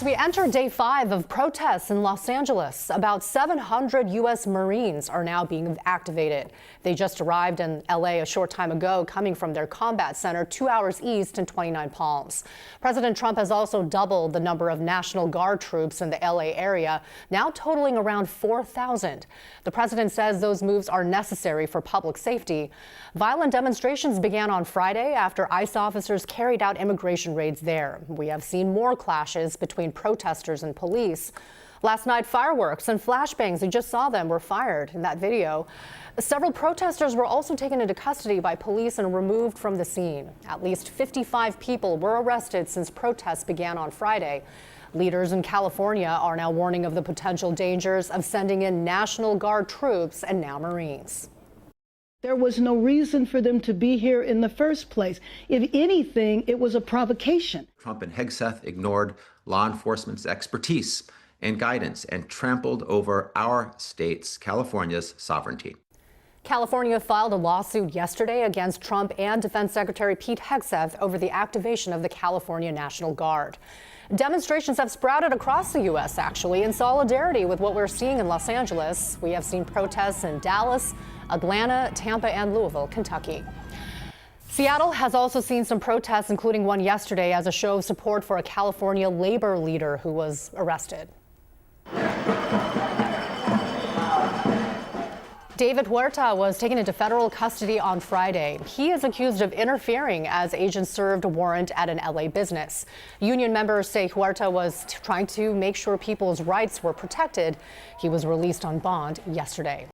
We enter day 5 of protests in Los Angeles. About 700 U.S. Marines are now being activated. They just arrived in L.A. a short time ago, coming from their combat center 2 hours east in 29 Palms. President Trump has also doubled the number of National Guard troops in the L.A. area, now totaling around 4,000. The president says those moves are necessary for public safety. Violent demonstrations began on Friday after ICE officers carried out immigration raids there. We have seen more clashes between protesters and police. Last night, fireworks and flashbangs, you just saw them, were fired in that video. Several protesters were also taken into custody by police and removed from the scene. At least 55 people were arrested since protests began on Friday. Leaders in California are now warning of the potential dangers of sending in National Guard troops and now Marines. There was no reason for them to be here in the first place. If anything, it was a provocation. Trump and Hegseth ignored law enforcement's expertise and guidance and trampled over our state's, California's, sovereignty. California filed a lawsuit yesterday against Trump and Defense Secretary Pete Hegseth over the activation of the California National Guard. Demonstrations have sprouted across the U.S., actually, in solidarity with what we're seeing in Los Angeles. We have seen protests in Dallas, Atlanta, Tampa, and Louisville, Kentucky. Seattle has also seen some protests, including one yesterday as a show of support for a California labor leader who was arrested. David Huerta was taken into federal custody on Friday. He is accused of interfering as agents served a warrant at an LA business. Union members say Huerta was trying to make sure people's rights were protected. He was released on bond yesterday.